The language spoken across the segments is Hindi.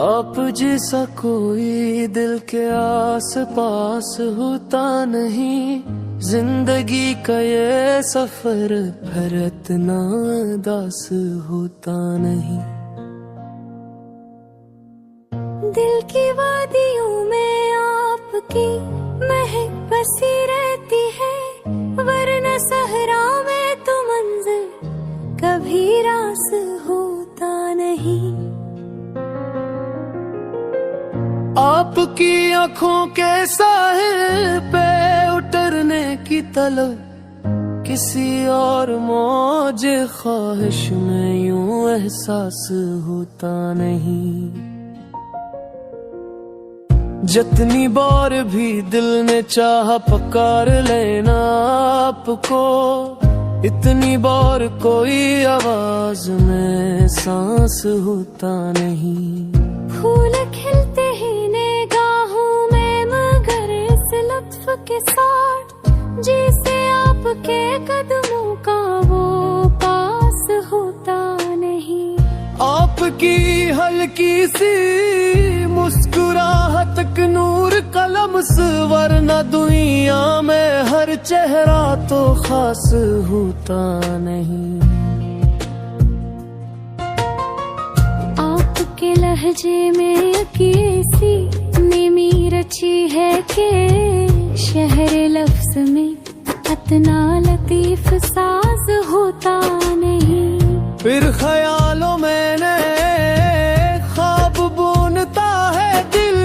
आप जैसा कोई दिल के आस पास होता नहीं, जिंदगी का ये सफर फिर इतना दास होता नहीं। दिल की वादियों में आपकी महक बसी रहती है, वरना सहरा में तो मंजिल कभी रास होता नहीं। आपकी आँखों के साहिल पे उतरने की तलब, किसी और मौज ख्वाहिश में यूं एहसास होता नहीं। जितनी बार भी दिल ने चाहा पुकार लेना आपको, इतनी बार कोई आवाज में सांस होता नहीं। फूल खिलते ही निगाहों में, मगर इस लुत्फ के साथ जिसे आपके कदमों का वो पास होता नहीं। आपकी हल्की सी मुस्कुराहट का नूर कलम से, वरना दुनिया में हर चेहरा तो खास होता नहीं। आपके लहजे में अकीसी निमी रची है कि शहर लफ्ज में इतना लतीफ साज होता नहीं। फिर ख्यालों में ख्वाब बुनता है दिल,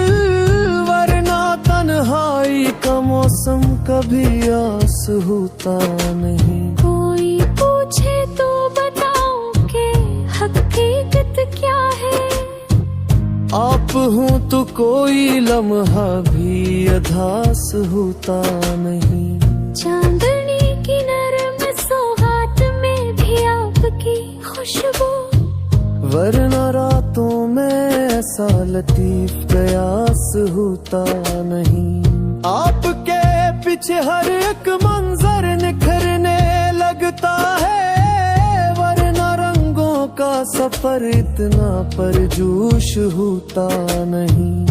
वरना तन्हाई का मौसम कभी आस होता नहीं। कोई पूछे तो बताओ कि हकीकत क्या है, आप हूँ तो कोई लम्हा भी अधास होता नहीं। चांदनी की नरम सौगात में भी आपकी खुशबू, वरना रातों में ऐसा लतीफ कयास होता नहीं। आपके पीछे हर एक मंजर निखरने लगता है, वरना रंगों का सफर इतना परजोश होता नहीं।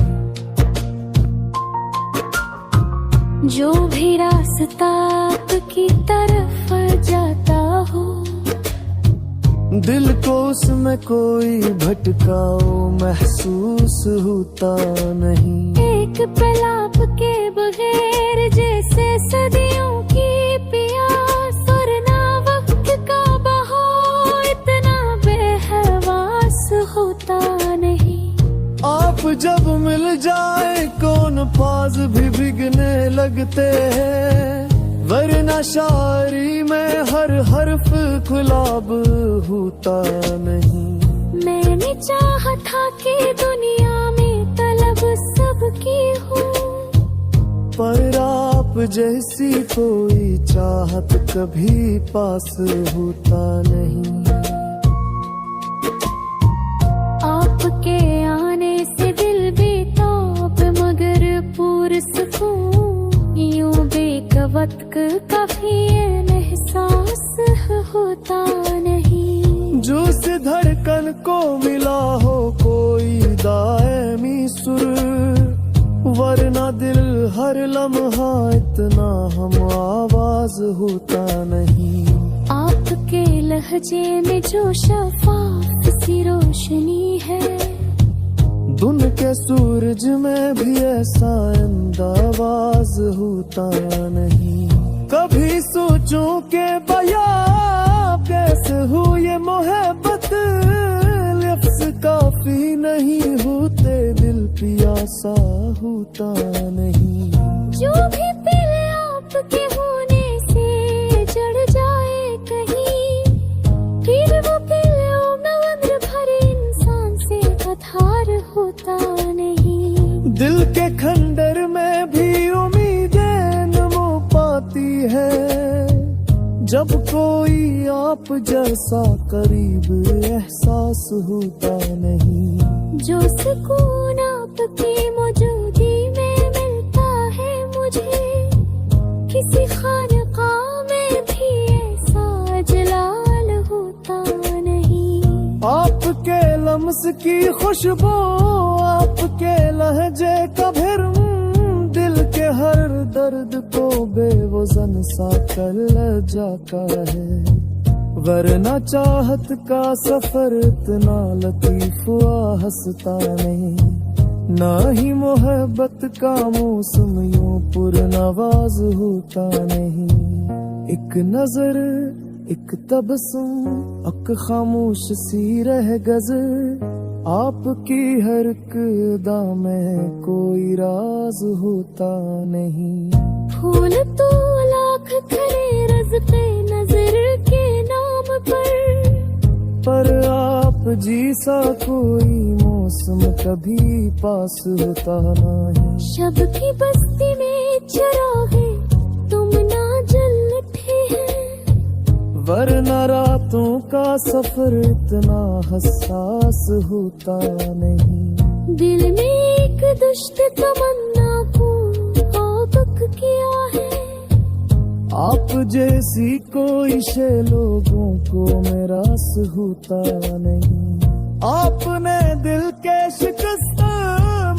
जो भी रास्ता आपकी तरफ जाता हो, दिल को उसमें कोई भटकाओ महसूस होता नहीं। एक पल आपके बगैर जैसे सदियों की प्यास, और ना वक्त का बहाव इतना बेहवास होता नहीं। आप जब मिल जाए कौन फाज भी भीगने लगते हैं, वरना शायरी में हर हर्फ खुलाब होता नहीं। मैंने चाहा था कि दुनिया में तलब सबकी हो, पर आप जैसी कोई चाहत कभी पास होता नहीं। आपके आने से दिल बेताब मगर पुरसकून, यूं बेकवत कभी एहसास होता नहीं। जो से धड़कन को मिला हो कोई दायमी सुर, वरना दिल हर लम्हा इतना हम आवाज होता नहीं। आपके लहजे में जो शफाफ सी रोशनी है, धुन के सूरज में भी ऐसा अंदाज होता नहीं। कभी सोचूं के बया कैसे हुई ये मोहब्बत, लफ्ज़ काफी नहीं होते, दिल पियासा होता नहीं। जो भी पीले आपके होने से जड़ जाए कहीं, फिर वो पीले उम्र भरे इंसान से आधार होता नहीं। दिल के खंडर में भी उम्मीदें नमो पाती है, जब कोई आप जैसा करीब एहसास होता नहीं। जो सुकून आपकी मौजूदी में मिलता है मुझे, किसी खानका में भी ऐसा शम्स की खुशबू आपके लहजे का भिरम दिल के हर दर्द को बेवजन सा कर जाता है। वरना चाहत का सफर इतना लतीफ हंसता नहीं, ना ही मोहब्बत का मौसम यूं पुरनवाज होता नहीं। एक नजर एक तबस्सुम अक खामोश सी रह गज़र, आपकी हर एक अदा में कोई राज होता नहीं। फूल तो लाख खिले रज़ पे नजर के नाम पर आप जी सा कोई मौसम कभी पास होता नहीं। शब की बस्ती में चरागे तुम ना जल उठे हैं, वरना रातों का सफर इतना हसास होता नहीं। दिल में एक दुष्ट तमन्ना को आबक किया है, आप जैसी कोई शे लोगों को मेरास होता नहीं। आपने दिल के शिकस्त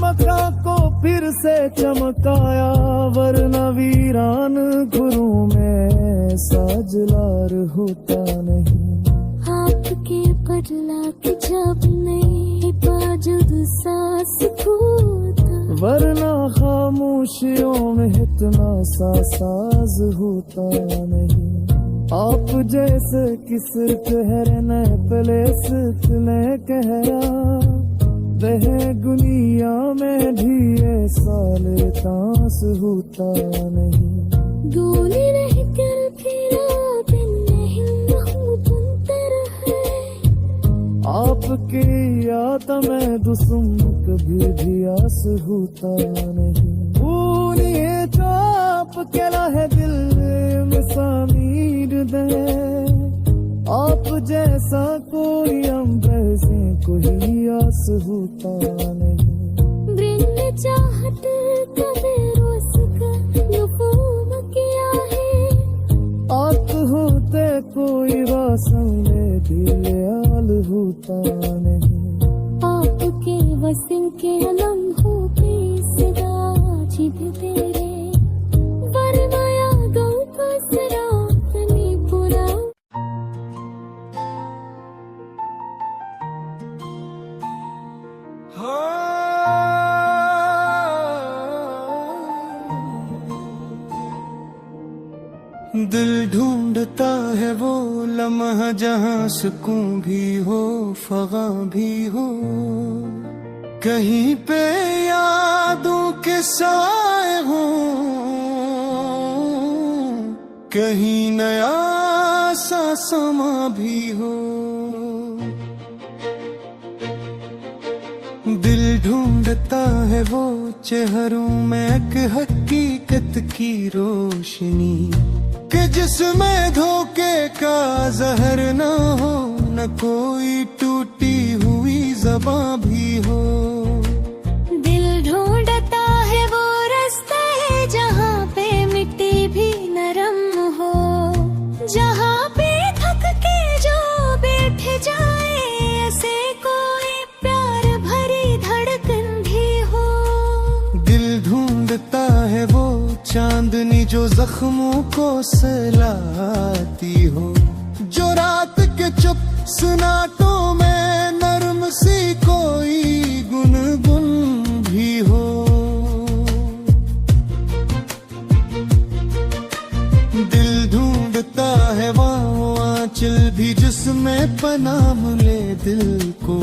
मका को फिर से चमकाया, वरना वीरान घरों में साजलार होता नहीं। आपके बदला के जब नहीं बाजुद सांस खोता, वरना खामोशियों में इतना सा साज होता नहीं। आप जैसे किस ठहरने पले सितने कहरा, वह गुनिया में भी ऐसा लेतास होता नहीं। दूनी रह कर फिरा बिन नहीं हूँ तुम तरह है, आपके याद में दुसुम कभी भी आस होता नहीं। भूलिए तो आपके लहे दिल में सामीर दे, आप जैसा कोई अंबर से कोई आस होता नहीं। वृंद चाहत कभी रोस का नुफूम किया है, आप होते कोई वासन में दिल होता नहीं। आपके वसन के लम्हों पे सदा जिद तेरे, वरना यादों का सराप नहीं पूरा। दिल ढूंढता है वो लम्हा जहाँ सुकून भी हो फगा भी हो, कहीं पे यादों के साए हो, कहीं नया सा समा भी हो। दिल ढूंढता है वो चेहरों में एक हकीकत की रोशनी, कि जिसमें धोखे का जहर न हो, न कोई टूटी हुई ज़बां भी हो। दिल ढूंढता है वो रास्ता है जहाँ पे मिट्टी भी नरम हो, जहाँ पे थक के जो बैठ जाए ऐसे कोई प्यार भरी धड़कन भी हो। दिल ढूंढता है वो चांदनी जो जख्मों को सहलाती हो, जो रात के चुप सुनाटों में नरम सी कोई गुनगुन भी हो। दिल ढूंढता है वो आंचल भी जिसमें पनाह मिले दिल को,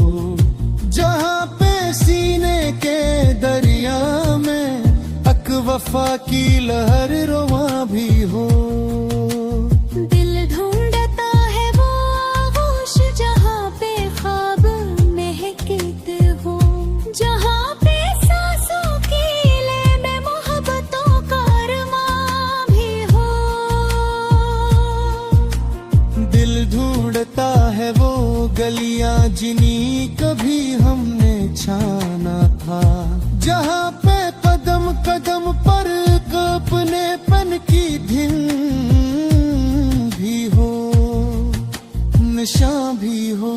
जहाँ पे सीने के दरिया में वफा की लहर रोवा भी हो। दिल ढूंढता है वो आगोश जहाँ पे ख्वाब महकते हो, जहाँ पे सांसों की ले में मोहब्बतों का अरमां भी हो। दिल ढूंढता है वो गलियां जिन्हीं कभी हमने छाना था, जहाँ पे कदम कदम पर अपनेपन की धुन भी हो, निशां भी हो।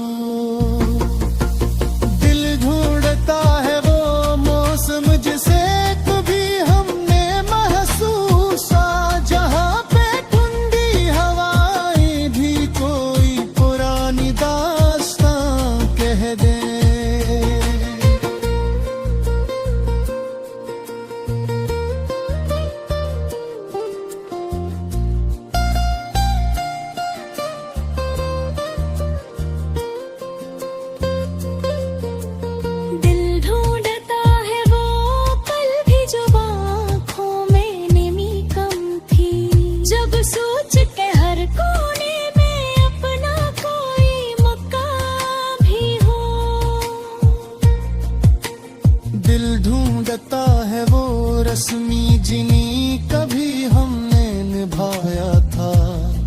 रस्मी जिनी कभी हमने निभाया था,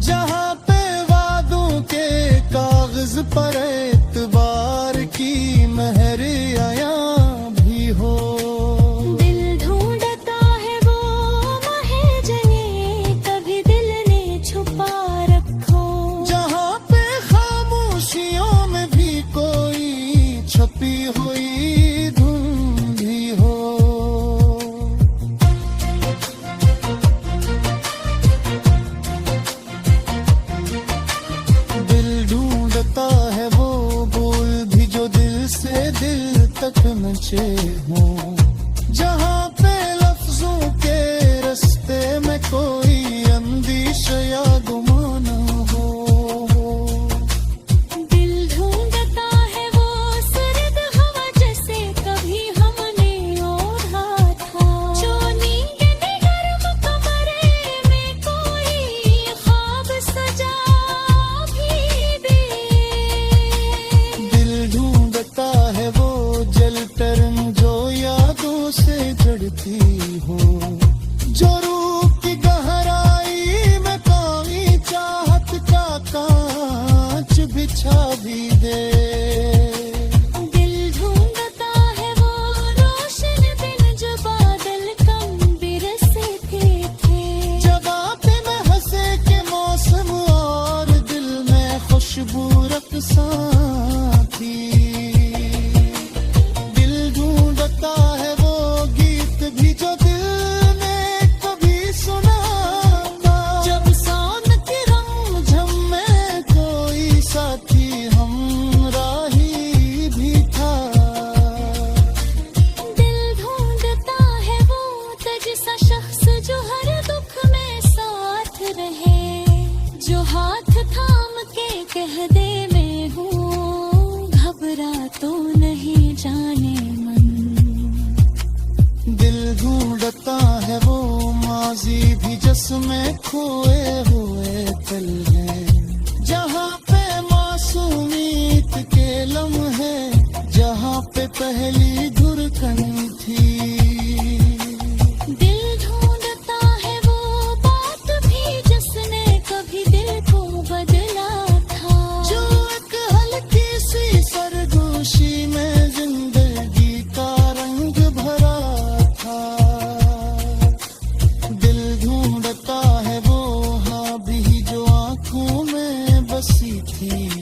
जहाँ पे वादों के कागज पर एतबार की महर आया भी हो। दिल ढूंढता है वो माहे जने कभी दिल ने छुपा रखो, जहाँ पे खामोशियों में भी कोई छपी हुई धुन भी हो। दिल ढूंढता है वो बोल भी जो दिल से दिल तक मचे हों, जहाँ पे लफ्जों के रास्ते में कोई अंदिश या गुमान हो। दिल ढूंढता है वो सर्द हवा जैसे कभी हमने ओढ़ा था, जो नींद गर्म कमरे में कोई ख्वाब सजा भी दे। दिल ढूंढता है वो जल टर्न जो यादों से जड़ती हो, जो रूह की गहराई में कोई चाहत का कांच बिछा भी दे। दिल ढूंढता है वो रोशन दिन जो बादल कम बिरसते थे, जगह पे मैं हंसे के मौसम और दिल में खुशबू रखसा थी। दिल ढूंढता है वो गीत भी जो दिल ने कभी सुना था, जब सांद की रंग में कोई साथी हमराही भी था। दिल ढूंढता है वो तज सा शख्स जो हर दुख में साथ रहे, जो हाथ थाम के कह दे मैं हूँ, घबरा तो नहीं जाने मन। दिल ढूंढता है वो माजी भी जिसमें खोए हुए पल हैं, जहाँ पे मासूमियत के लम्हे, जहाँ पे पहली धुरकन थी। दिल ढूंढता है वो बात भी जिसने कभी दिल को बदला था, जो एक हल्की सी सरगोशी में जिंदगी का रंग भरा था। दिल ढूंढता है वो हाँ भी जो आंखों में बसी थी।